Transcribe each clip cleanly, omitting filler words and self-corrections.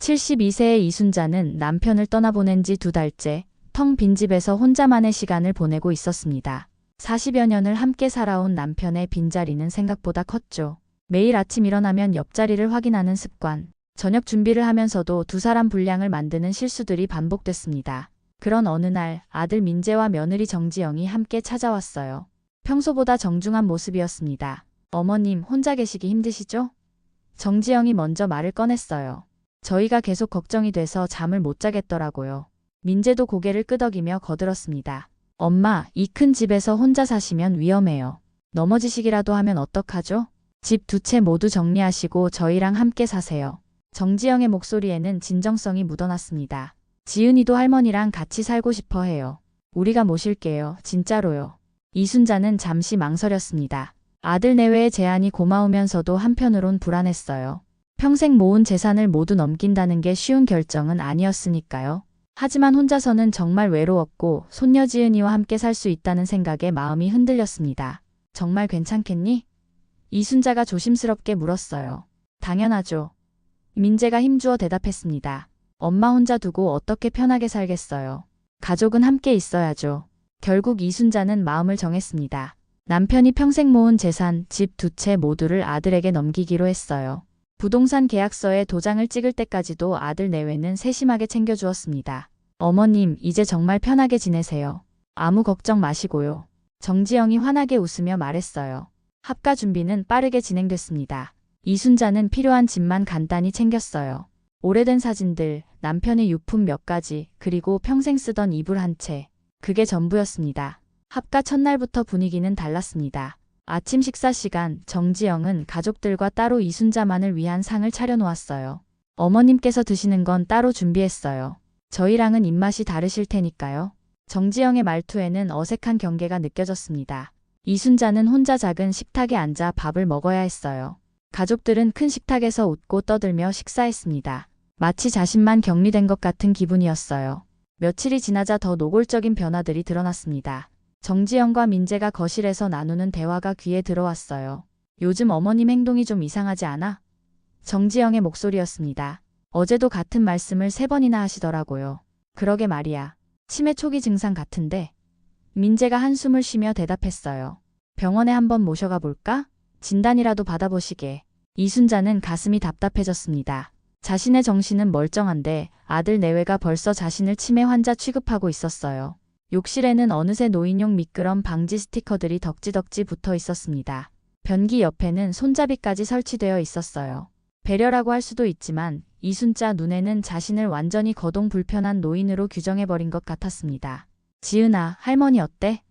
72세의 이순자는 남편을 떠나보낸 지 2달째 텅 빈 집에서 혼자만의 시간을 보내고 있었습니다. 40여 년을 함께 살아온 남편의 빈자리는 생각보다 컸죠. 매일 아침 일어나면 옆자리를 확인하는 습관, 저녁 준비를 하면서도 두 사람 분량을 만드는 실수들이 반복됐습니다. 그런 어느 날 아들 민재와 며느리 정지영이 함께 찾아왔어요. 평소보다 정중한 모습이었습니다. 어머님, 혼자 계시기 힘드시죠? 정지영이 먼저 말을 꺼냈어요. 저희가 계속 걱정이 돼서 잠을 못 자겠더라고요. 민재도 고개를 끄덕이며 거들었습니다. 엄마, 이 큰 집에서 혼자 사시면 위험해요. 넘어지시기라도 하면 어떡하죠? 집 2채 모두 정리하시고 저희랑 함께 사세요. 정지영의 목소리에는 진정성이 묻어났습니다. 지은이도 할머니랑 같이 살고 싶어 해요. 우리가 모실게요. 진짜로요. 이순자는 잠시 망설였습니다. 아들 내외의 제안이 고마우면서도 한편으론 불안했어요. 평생 모은 재산을 모두 넘긴다는 게 쉬운 결정은 아니었으니까요. 하지만 혼자서는 정말 외로웠고 손녀 지은이와 함께 살 수 있다는 생각에 마음이 흔들렸습니다. 정말 괜찮겠니? 이순자가 조심스럽게 물었어요. 당연하죠. 민재가 힘주어 대답했습니다. 엄마 혼자 두고 어떻게 편하게 살겠어요. 가족은 함께 있어야죠. 결국 이순자는 마음을 정했습니다. 남편이 평생 모은 재산, 집 2채 모두를 아들에게 넘기기로 했어요. 부동산 계약서에 도장을 찍을 때까지도 아들 내외는 세심하게 챙겨주었습니다. 어머님, 이제 정말 편하게 지내세요. 아무 걱정 마시고요. 정지영이 환하게 웃으며 말했어요. 합가 준비는 빠르게 진행됐습니다. 이순자는 필요한 짐만 간단히 챙겼어요. 오래된 사진들, 남편의 유품 몇 가지, 그리고 평생 쓰던 이불 한 채. 그게 전부였습니다. 합가 첫날부터 분위기는 달랐습니다. 아침 식사 시간, 정지영은 가족들과 따로 이순자만을 위한 상을 차려놓았어요. 어머님께서 드시는 건 따로 준비했어요. 저희랑은 입맛이 다르실 테니까요. 정지영의 말투에는 어색한 경계가 느껴졌습니다. 이순자는 혼자 작은 식탁에 앉아 밥을 먹어야 했어요. 가족들은 큰 식탁에서 웃고 떠들며 식사했습니다. 마치 자신만 격리된 것 같은 기분이었어요. 며칠이 지나자 더 노골적인 변화들이 드러났습니다. 정지영과 민재가 거실에서 나누는 대화가 귀에 들어왔어요. 요즘 어머님 행동이 좀 이상하지 않아? 정지영의 목소리였습니다. 어제도 같은 말씀을 3번이나 하시더라고요. 그러게 말이야. 치매 초기 증상 같은데. 민재가 한숨을 쉬며 대답했어요. 병원에 한번 모셔가 볼까? 진단이라도 받아보시게. 이순자는 가슴이 답답해졌습니다. 자신의 정신은 멀쩡한데 아들 내외가 벌써 자신을 치매 환자 취급하고 있었어요. 욕실에는 어느새 노인용 미끄럼 방지 스티커들이 덕지덕지 붙어 있었습니다. 변기 옆에는 손잡이까지 설치되어 있었어요. 배려라고 할 수도 있지만 이순자 눈에는 자신을 완전히 거동 불편한 노인으로 규정해버린 것 같았습니다. 지은아, 할머니 어때?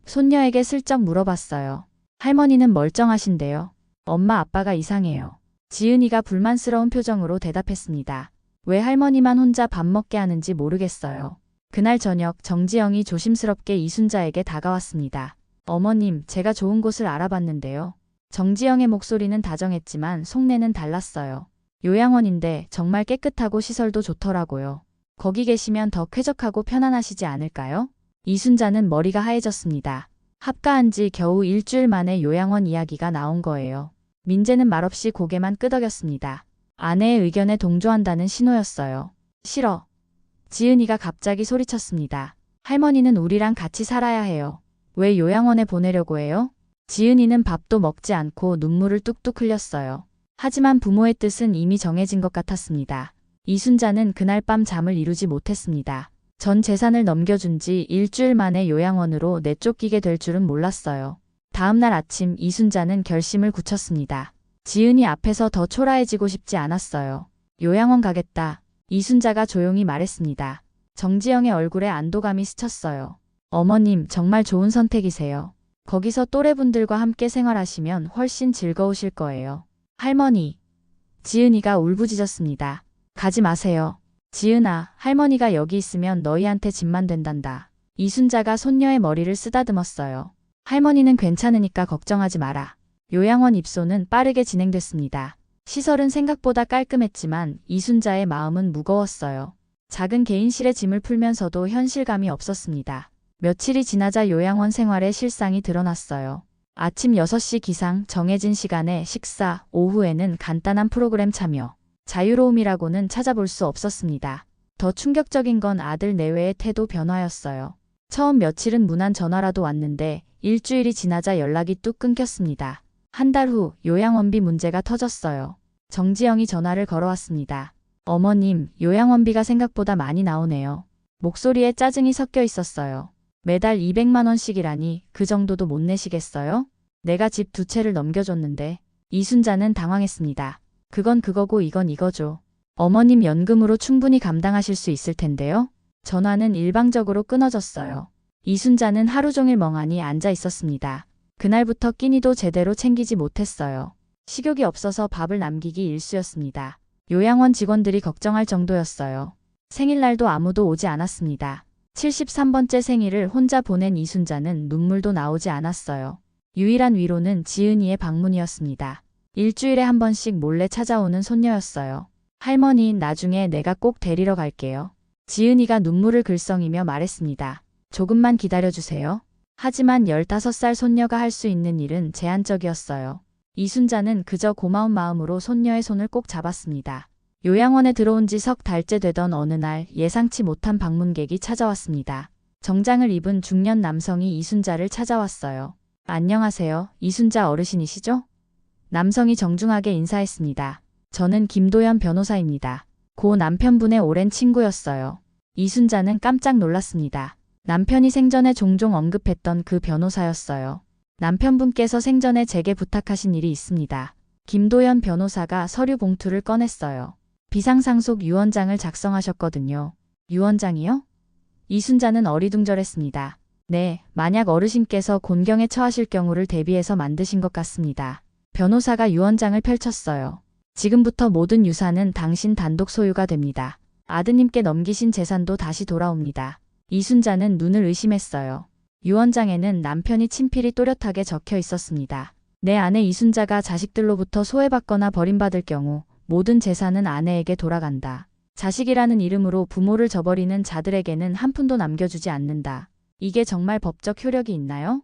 손녀에게 슬쩍 물어봤어요. 할머니는 멀쩡하신데요. 엄마 아빠가 이상해요. 지은이가 불만스러운 표정으로 대답했습니다. 왜 할머니만 혼자 밥 먹게 하는지 모르겠어요. 그날 저녁 정지영이 조심스럽게 이순자에게 다가왔습니다. 어머님, 제가 좋은 곳을 알아봤는데요. 정지영의 목소리는 다정했지만 속내는 달랐어요. 요양원인데 정말 깨끗하고 시설도 좋더라고요. 거기 계시면 더 쾌적하고 편안하시지 않을까요? 이순자는 머리가 하얘졌습니다. 합가한 지 겨우 일주일 만에 요양원 이야기가 나온 거예요. 민재는 말없이 고개만 끄덕였습니다. 아내의 의견에 동조한다는 신호였어요. 싫어. 지은이가 갑자기 소리쳤습니다. 할머니는 우리랑 같이 살아야 해요. 왜 요양원에 보내려고 해요? 지은이는 밥도 먹지 않고 눈물을 뚝뚝 흘렸어요. 하지만 부모의 뜻은 이미 정해진 것 같았습니다. 이순자는 그날 밤 잠을 이루지 못했습니다. 전 재산을 넘겨준 지 일주일 만에 요양원으로 내쫓기게 될 줄은 몰랐어요. 다음 날 아침 이순자는 결심을 굳혔습니다. 지은이 앞에서 더 초라해지고 싶지 않았어요. 요양원 가겠다. 이순자가 조용히 말했습니다. 정지영의 얼굴에 안도감이 스쳤어요. 어머님, 정말 좋은 선택이세요. 거기서 또래분들과 함께 생활하시면 훨씬 즐거우실 거예요. 할머니. 지은이가 울부짖었습니다. 가지 마세요. 지은아, 할머니가 여기 있으면 너희한테 짐만 된단다. 이순자가 손녀의 머리를 쓰다듬었어요. 할머니는 괜찮으니까 걱정하지 마라. 요양원 입소는 빠르게 진행됐습니다. 시설은 생각보다 깔끔했지만 이순자의 마음은 무거웠어요. 작은 개인실에 짐을 풀면서도 현실감이 없었습니다. 며칠이 지나자 요양원 생활의 실상이 드러났어요. 아침 6시 기상, 정해진 시간에 식사, 오후에는 간단한 프로그램 참여. 자유로움이라고는 찾아볼 수 없었습니다. 더 충격적인 건 아들 내외의 태도 변화였어요. 처음 며칠은 무난 전화라도 왔는데 일주일이 지나자 연락이 뚝 끊겼습니다. 한 달 후 요양원비 문제가 터졌어요. 정지영이 전화를 걸어왔습니다. 어머님, 요양원비가 생각보다 많이 나오네요. 목소리에 짜증이 섞여 있었어요. 매달 200만 원씩이라니 그 정도도 못 내시겠어요? 내가 집 2채를 넘겨줬는데. 이순자는 당황했습니다. 그건 그거고 이건 이거죠. 어머님 연금으로 충분히 감당하실 수 있을 텐데요. 전화는 일방적으로 끊어졌어요. 이순자는 하루 종일 멍하니 앉아 있었습니다. 그날부터 끼니도 제대로 챙기지 못했어요. 식욕이 없어서 밥을 남기기 일쑤였습니다. 요양원 직원들이 걱정할 정도였어요. 생일날도 아무도 오지 않았습니다. 73번째 생일을 혼자 보낸 이순자는 눈물도 나오지 않았어요. 유일한 위로는 지은이의 방문이었습니다. 일주일에 한 번씩 몰래 찾아오는 손녀였어요. 할머니, 나중에 내가 꼭 데리러 갈게요. 지은이가 눈물을 글썽이며 말했습니다. 조금만 기다려주세요. 하지만 15살 손녀가 할 수 있는 일은 제한적이었어요. 이순자는 그저 고마운 마음으로 손녀의 손을 꼭 잡았습니다. 요양원에 들어온 지 석 달째 되던 어느 날 예상치 못한 방문객이 찾아왔습니다. 정장을 입은 중년 남성이 이순자를 찾아왔어요. 안녕하세요. 이순자 어르신이시죠? 남성이 정중하게 인사했습니다. 저는 김도연 변호사입니다. 고 남편분의 오랜 친구였어요. 이순자는 깜짝 놀랐습니다. 남편이 생전에 종종 언급했던 그 변호사였어요. 남편분께서 생전에 제게 부탁하신 일이 있습니다. 김도연 변호사가 서류 봉투를 꺼냈어요. 비상상속 유언장을 작성하셨거든요. 유언장이요? 이순자는 어리둥절했습니다. 네, 만약 어르신께서 곤경에 처하실 경우를 대비해서 만드신 것 같습니다. 변호사가 유언장을 펼쳤어요. 지금부터 모든 유산은 당신 단독 소유가 됩니다. 아드님께 넘기신 재산도 다시 돌아옵니다. 이순자는 눈을 의심했어요. 유언장에는 남편이 친필이 또렷하게 적혀 있었습니다. 내 아내 이순자가 자식들로부터 소외받거나 버림받을 경우 모든 재산은 아내에게 돌아간다. 자식이라는 이름으로 부모를 저버리는 자들에게는 한 푼도 남겨주지 않는다. 이게 정말 법적 효력이 있나요?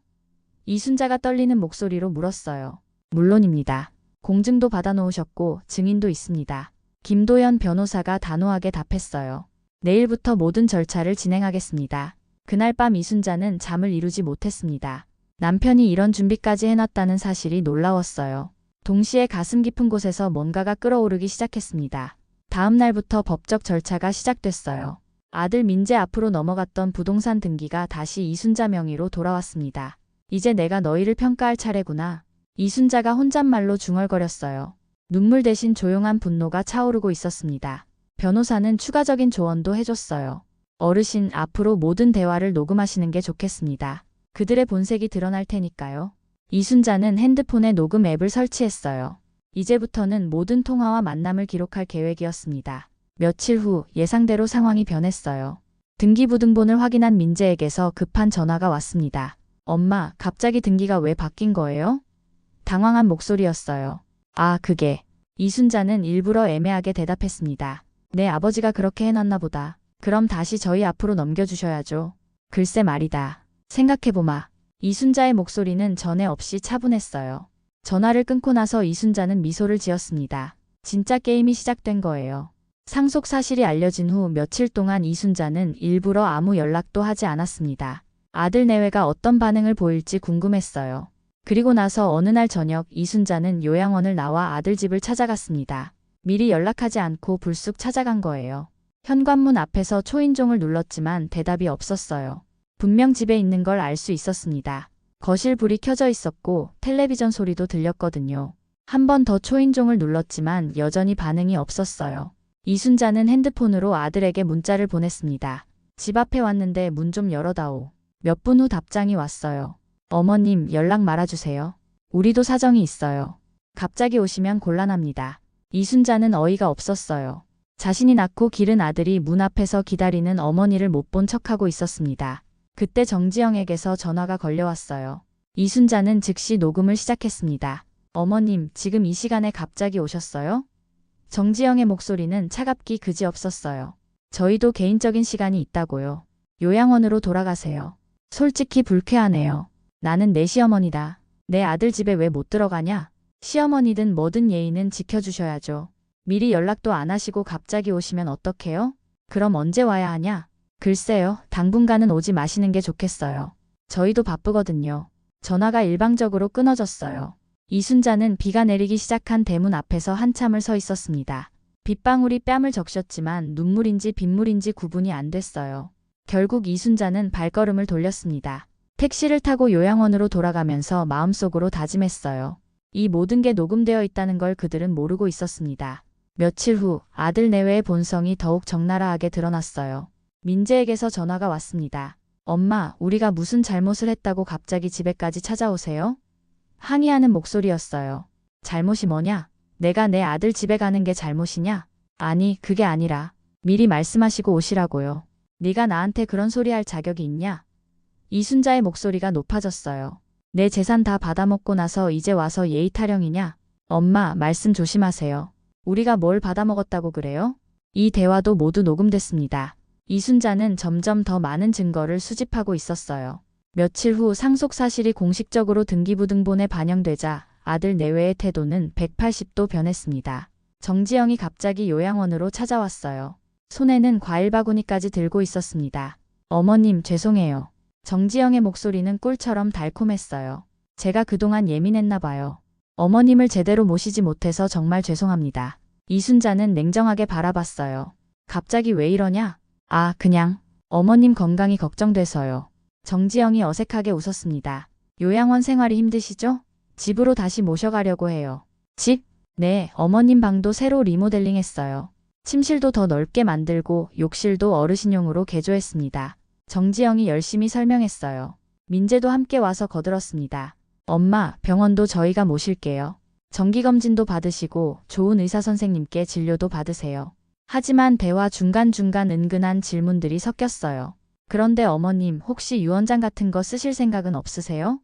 이순자가 떨리는 목소리로 물었어요. 물론입니다. 공증도 받아놓으셨고 증인도 있습니다. 김도연 변호사가 단호하게 답했어요. 내일부터 모든 절차를 진행하겠습니다. 그날 밤 이순자는 잠을 이루지 못했습니다. 남편이 이런 준비까지 해놨다는 사실이 놀라웠어요. 동시에 가슴 깊은 곳에서 뭔가가 끓어오르기 시작했습니다. 다음 날부터 법적 절차가 시작됐어요. 아들 민재 앞으로 넘어갔던 부동산 등기가 다시 이순자 명의로 돌아왔습니다. 이제 내가 너희를 평가할 차례구나. 이순자가 혼잣말로 중얼거렸어요. 눈물 대신 조용한 분노가 차오르고 있었습니다. 변호사는 추가적인 조언도 해줬어요. 어르신, 앞으로 모든 대화를 녹음하시는 게 좋겠습니다. 그들의 본색이 드러날 테니까요. 이순자는 핸드폰에 녹음 앱을 설치했어요. 이제부터는 모든 통화와 만남을 기록할 계획이었습니다. 며칠 후 예상대로 상황이 변했어요. 등기부등본을 확인한 민재에게서 급한 전화가 왔습니다. 엄마, 갑자기 등기가 왜 바뀐 거예요? 당황한 목소리였어요. 아, 그게. 이순자는 일부러 애매하게 대답했습니다. 내 아버지가 그렇게 해놨나 보다. 그럼 다시 저희 앞으로 넘겨주셔야죠. 글쎄 말이다. 생각해보마. 이순자의 목소리는 전에 없이 차분했어요. 전화를 끊고 나서 이순자는 미소를 지었습니다. 진짜 게임이 시작된 거예요. 상속 사실이 알려진 후 며칠 동안 이순자는 일부러 아무 연락도 하지 않았습니다. 아들 내외가 어떤 반응을 보일지 궁금했어요. 그리고 나서 어느 날 저녁 이순자는 요양원을 나와 아들 집을 찾아갔습니다. 미리 연락하지 않고 불쑥 찾아간 거예요. 현관문 앞에서 초인종을 눌렀지만 대답이 없었어요. 분명 집에 있는 걸 알 수 있었습니다. 거실 불이 켜져 있었고 텔레비전 소리도 들렸거든요. 한 번 더 초인종을 눌렀지만 여전히 반응이 없었어요. 이순자는 핸드폰으로 아들에게 문자를 보냈습니다. 집 앞에 왔는데 문 좀 열어다오. 몇 분 후 답장이 왔어요. 어머님, 연락 말아주세요. 우리도 사정이 있어요. 갑자기 오시면 곤란합니다. 이순자는 어이가 없었어요. 자신이 낳고 기른 아들이 문 앞에서 기다리는 어머니를 못 본 척하고 있었습니다. 그때 정지영에게서 전화가 걸려왔어요. 이순자는 즉시 녹음을 시작했습니다. 어머님, 지금 이 시간에 갑자기 오셨어요? 정지영의 목소리는 차갑기 그지없었어요. 저희도 개인적인 시간이 있다고요. 요양원으로 돌아가세요. 솔직히 불쾌하네요. 나는 내 시어머니다. 내 아들 집에 왜 못 들어가냐? 시어머니든 뭐든 예의는 지켜주셔야죠. 미리 연락도 안 하시고 갑자기 오시면 어떡해요? 그럼 언제 와야 하냐? 글쎄요, 당분간은 오지 마시는 게 좋겠어요. 저희도 바쁘거든요. 전화가 일방적으로 끊어졌어요. 이순자는 비가 내리기 시작한 대문 앞에서 한참을 서 있었습니다. 빗방울이 뺨을 적셨지만 눈물인지 빗물인지 구분이 안 됐어요. 결국 이순자는 발걸음을 돌렸습니다. 택시를 타고 요양원으로 돌아가면서 마음속으로 다짐했어요. 이 모든 게 녹음되어 있다는 걸 그들은 모르고 있었습니다. 며칠 후 아들 내외의 본성이 더욱 적나라하게 드러났어요. 민재에게서 전화가 왔습니다. 엄마, 우리가 무슨 잘못을 했다고 갑자기 집에까지 찾아오세요? 항의하는 목소리였어요. 잘못이 뭐냐? 내가 내 아들 집에 가는 게 잘못이냐? 아니, 그게 아니라 미리 말씀하시고 오시라고요. 네가 나한테 그런 소리 할 자격이 있냐? 이순자의 목소리가 높아졌어요. 내 재산 다 받아먹고 나서 이제 와서 예의 타령이냐? 엄마, 말씀 조심하세요. 우리가 뭘 받아먹었다고 그래요? 이 대화도 모두 녹음됐습니다. 이순자는 점점 더 많은 증거를 수집하고 있었어요. 며칠 후 상속 사실이 공식적으로 등기부등본에 반영되자 아들 내외의 태도는 180도 변했습니다. 정지영이 갑자기 요양원으로 찾아왔어요. 손에는 과일 바구니까지 들고 있었습니다. 어머님, 죄송해요. 정지영의 목소리는 꿀처럼 달콤했어요. 제가 그동안 예민했나 봐요. 어머님을 제대로 모시지 못해서 정말 죄송합니다. 이순자는 냉정하게 바라봤어요. 갑자기 왜 이러냐? 아, 그냥 어머님 건강이 걱정돼서요. 정지영이 어색하게 웃었습니다. 요양원 생활이 힘드시죠? 집으로 다시 모셔가려고 해요. 집? 네, 어머님 방도 새로 리모델링 했어요. 침실도 더 넓게 만들고 욕실도 어르신용으로 개조했습니다. 정지영이 열심히 설명했어요. 민재도 함께 와서 거들었습니다. 엄마, 병원도 저희가 모실게요. 정기검진도 받으시고 좋은 의사 선생님께 진료도 받으세요. 하지만 대화 중간중간 은근한 질문들이 섞였어요. 그런데 어머님, 혹시 유언장 같은 거 쓰실 생각은 없으세요?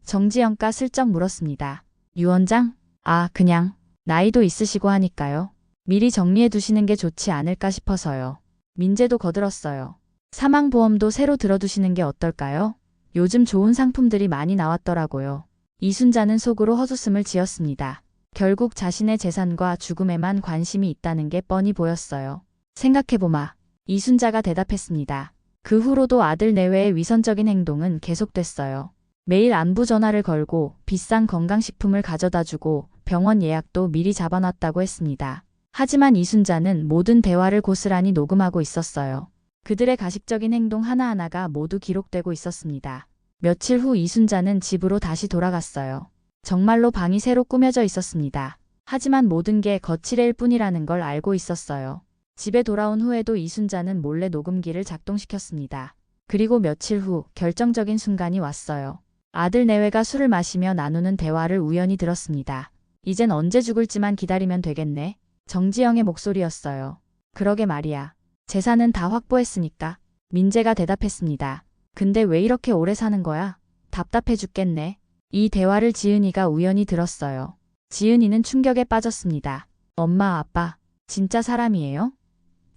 정지영가 슬쩍 물었습니다. 유언장? 아, 그냥 나이도 있으시고 하니까요. 미리 정리해 두시는 게 좋지 않을까 싶어서요. 민재도 거들었어요. 사망보험도 새로 들어두시는 게 어떨까요? 요즘 좋은 상품들이 많이 나왔더라고요. 이순자는 속으로 헛웃음을 지었습니다. 결국 자신의 재산과 죽음에만 관심이 있다는 게 뻔히 보였어요. 생각해보마. 이순자가 대답했습니다. 그 후로도 아들 내외의 위선적인 행동은 계속됐어요. 매일 안부 전화를 걸고 비싼 건강식품을 가져다주고 병원 예약도 미리 잡아놨다고 했습니다. 하지만 이순자는 모든 대화를 고스란히 녹음하고 있었어요. 그들의 가식적인 행동 하나하나가 모두 기록되고 있었습니다. 며칠 후 이순자는 집으로 다시 돌아갔어요. 정말로 방이 새로 꾸며져 있었습니다. 하지만 모든 게 거칠일 뿐이라는 걸 알고 있었어요. 집에 돌아온 후에도 이순자는 몰래 녹음기를 작동시켰습니다. 그리고 며칠 후 결정적인 순간이 왔어요. 아들 내외가 술을 마시며 나누는 대화를 우연히 들었습니다. 이젠 언제 죽을지만 기다리면 되겠네. 정지영의 목소리였어요. 그러게 말이야. 재산은 다 확보했으니까. 민재가 대답했습니다. 근데 왜 이렇게 오래 사는 거야? 답답해 죽겠네. 이 대화를 지은이가 우연히 들었어요. 지은이는 충격에 빠졌습니다. 엄마, 아빠, 진짜 사람이에요?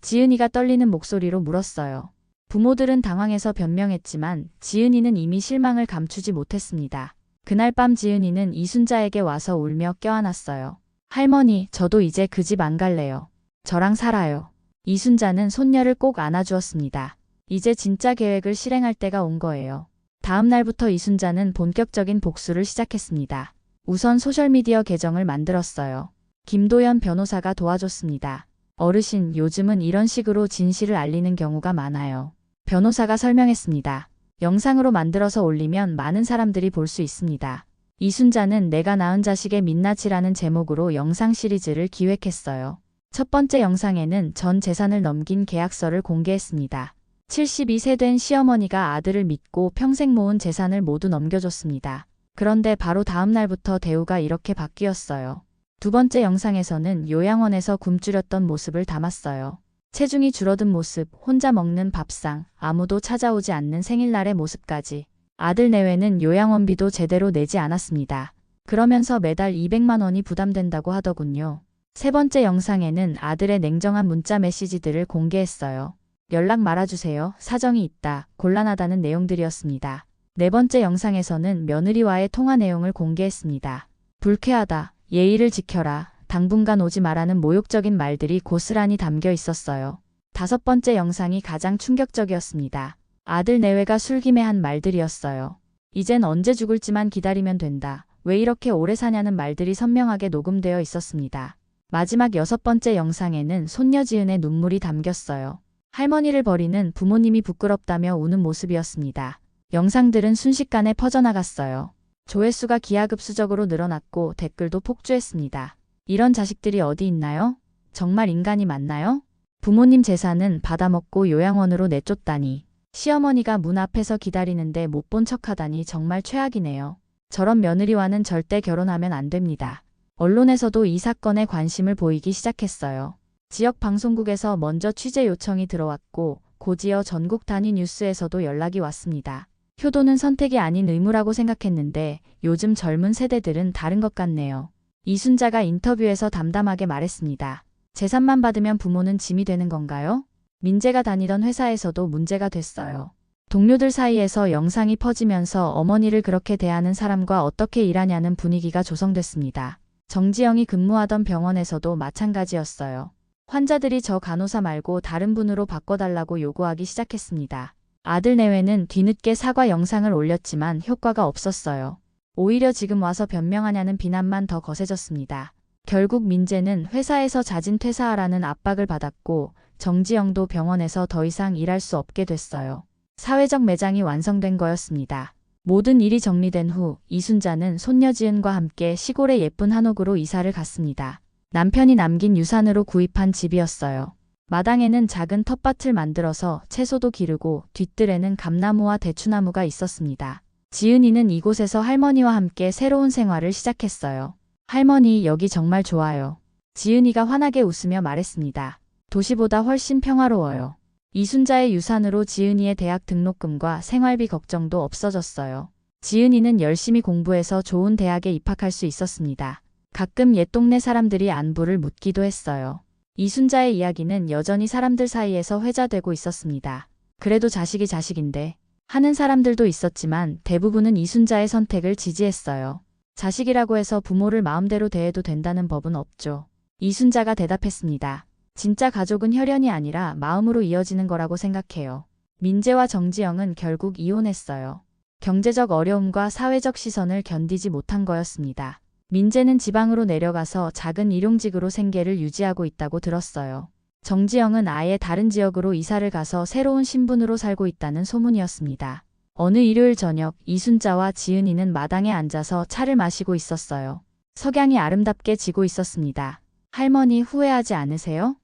지은이가 떨리는 목소리로 물었어요. 부모들은 당황해서 변명했지만 지은이는 이미 실망을 감추지 못했습니다. 그날 밤 지은이는 이순자에게 와서 울며 껴안았어요. 할머니, 저도 이제 그 집 안 갈래요. 저랑 살아요. 이순자는 손녀를 꼭 안아주었습니다. 이제 진짜 계획을 실행할 때가 온 거예요. 다음 날부터 이순자는 본격적인 복수를 시작했습니다. 우선 소셜미디어 계정을 만들었어요. 김도연 변호사가 도와줬습니다. 어르신, 요즘은 이런 식으로 진실을 알리는 경우가 많아요. 변호사가 설명했습니다. 영상으로 만들어서 올리면 많은 사람들이 볼 수 있습니다. 이순자는 내가 낳은 자식의 민낯이라는 제목으로 영상 시리즈를 기획했어요. 첫 번째 영상에는 전 재산을 넘긴 계약서를 공개했습니다. 72세 된 시어머니가 아들을 믿고 평생 모은 재산을 모두 넘겨줬습니다. 그런데 바로 다음 날부터 대우가 이렇게 바뀌었어요. 두 번째 영상에서는 요양원에서 굶주렸던 모습을 담았어요. 체중이 줄어든 모습, 혼자 먹는 밥상, 아무도 찾아오지 않는 생일날의 모습까지. 아들 내외는 요양원비도 제대로 내지 않았습니다. 그러면서 매달 200만 원이 부담된다고 하더군요. 세 번째 영상에는 아들의 냉정한 문자 메시지들을 공개했어요. 연락 말아주세요. 사정이 있다. 곤란하다는 내용들이었습니다. 네 번째 영상에서는 며느리와의 통화 내용을 공개했습니다. 불쾌하다. 예의를 지켜라. 당분간 오지 마라는 모욕적인 말들이 고스란히 담겨 있었어요. 5번째 영상이 가장 충격적이었습니다. 아들 내외가 술김에 한 말들이었어요. 이젠 언제 죽을지만 기다리면 된다. 왜 이렇게 오래 사냐는 말들이 선명하게 녹음되어 있었습니다. 마지막 6번째 영상에는 손녀 지은의 눈물이 담겼어요. 할머니를 버리는 부모님이 부끄럽다며 우는 모습이었습니다. 영상들은 순식간에 퍼져나갔어요. 조회수가 기하급수적으로 늘어났고 댓글도 폭주했습니다. 이런 자식들이 어디 있나요? 정말 인간이 맞나요? 부모님 재산은 받아먹고 요양원으로 내쫓다니. 시어머니가 문 앞에서 기다리는데 못 본 척하다니 정말 최악이네요. 저런 며느리와는 절대 결혼하면 안 됩니다. 언론에서도 이 사건에 관심을 보이기 시작했어요. 지역 방송국에서 먼저 취재 요청이 들어왔고 곧이어 전국 단위 뉴스에서도 연락이 왔습니다. 효도는 선택이 아닌 의무라고 생각했는데 요즘 젊은 세대들은 다른 것 같네요. 이순자가 인터뷰에서 담담하게 말했습니다. 재산만 받으면 부모는 짐이 되는 건가요? 민재가 다니던 회사에서도 문제가 됐어요. 동료들 사이에서 영상이 퍼지면서 어머니를 그렇게 대하는 사람과 어떻게 일하냐는 분위기가 조성됐습니다. 정지영이 근무하던 병원에서도 마찬가지였어요. 환자들이 저 간호사 말고 다른 분으로 바꿔달라고 요구하기 시작했습니다. 아들 내외는 뒤늦게 사과 영상을 올렸지만 효과가 없었어요. 오히려 지금 와서 변명하냐는 비난만 더 거세졌습니다. 결국 민재는 회사에서 자진 퇴사하라는 압박을 받았고 정지영도 병원에서 더 이상 일할 수 없게 됐어요. 사회적 매장이 완성된 거였습니다. 모든 일이 정리된 후 이순자는 손녀 지은과 함께 시골의 예쁜 한옥으로 이사를 갔습니다. 남편이 남긴 유산으로 구입한 집이었어요. 마당에는 작은 텃밭을 만들어서 채소도 기르고 뒷뜰에는 감나무와 대추나무가 있었습니다. 지은이는 이곳에서 할머니와 함께 새로운 생활을 시작했어요. 할머니, 여기 정말 좋아요. 지은이가 환하게 웃으며 말했습니다. 도시보다 훨씬 평화로워요. 이순자의 유산으로 지은이의 대학 등록금과 생활비 걱정도 없어졌어요. 지은이는 열심히 공부해서 좋은 대학에 입학할 수 있었습니다. 가끔 옛 동네 사람들이 안부를 묻기도 했어요. 이순자의 이야기는 여전히 사람들 사이에서 회자되고 있었습니다. 그래도 자식이 자식인데 하는 사람들도 있었지만 대부분은 이순자의 선택을 지지했어요. 자식이라고 해서 부모를 마음대로 대해도 된다는 법은 없죠. 이순자가 대답했습니다. 진짜 가족은 혈연이 아니라 마음으로 이어지는 거라고 생각해요. 민재와 정지영은 결국 이혼했어요. 경제적 어려움과 사회적 시선을 견디지 못한 거였습니다. 민재는 지방으로 내려가서 작은 일용직으로 생계를 유지하고 있다고 들었어요. 정지영은 아예 다른 지역으로 이사를 가서 새로운 신분으로 살고 있다는 소문이었습니다. 어느 일요일 저녁 이순자와 지은이는 마당에 앉아서 차를 마시고 있었어요. 석양이 아름답게 지고 있었습니다. 할머니 후회하지 않으세요?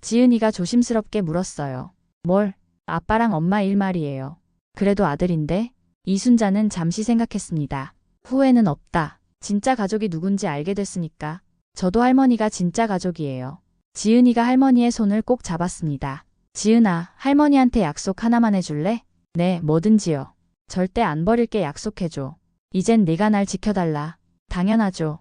지은이가 조심스럽게 물었어요. 뭘? 아빠랑 엄마 일 말이에요. 그래도 아들인데? 이순자는 잠시 생각했습니다. 후회는 없다. 진짜 가족이 누군지 알게 됐으니까. 저도 할머니가 진짜 가족이에요. 지은이가 할머니의 손을 꼭 잡았습니다. 지은아, 할머니한테 약속 하나만 해줄래? 네, 뭐든지요. 절대 안 버릴게 약속해줘. 이젠 네가 날 지켜달라. 당연하죠.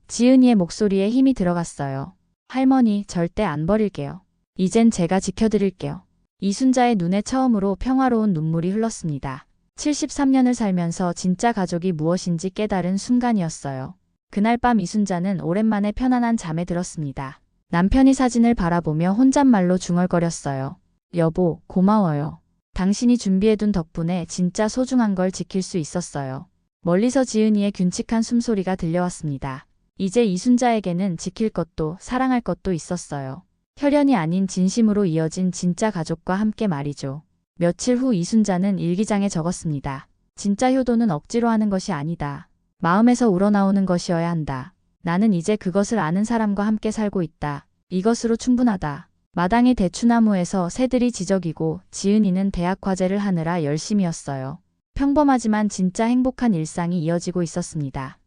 지은이의 목소리에 힘이 들어갔어요. 할머니, 절대 안 버릴게요. 이젠 제가 지켜드릴게요. 이순자의 눈에 처음으로 평화로운 눈물이 흘렀습니다. 73년을 살면서 진짜 가족이 무엇인지 깨달은 순간이었어요. 그날 밤 이순자는 오랜만에 편안한 잠에 들었습니다. 남편이 사진을 바라보며 혼잣말로 중얼거렸어요. 여보, 고마워요. 당신이 준비해둔 덕분에 진짜 소중한 걸 지킬 수 있었어요. 멀리서 지은이의 균직한 숨소리가 들려왔습니다. 이제 이순자에게는 지킬 것도 사랑할 것도 있었어요. 혈연이 아닌 진심으로 이어진 진짜 가족과 함께 말이죠. 며칠 후 이순자는 일기장에 적었습니다. 진짜 효도는 억지로 하는 것이 아니다. 마음에서 우러나오는 것이어야 한다. 나는 이제 그것을 아는 사람과 함께 살고 있다. 이것으로 충분하다. 마당의 대추나무에서 새들이 지저귀고 지은이는 대학 과제를 하느라 열심이었어요. 평범하지만 진짜 행복한 일상이 이어지고 있었습니다.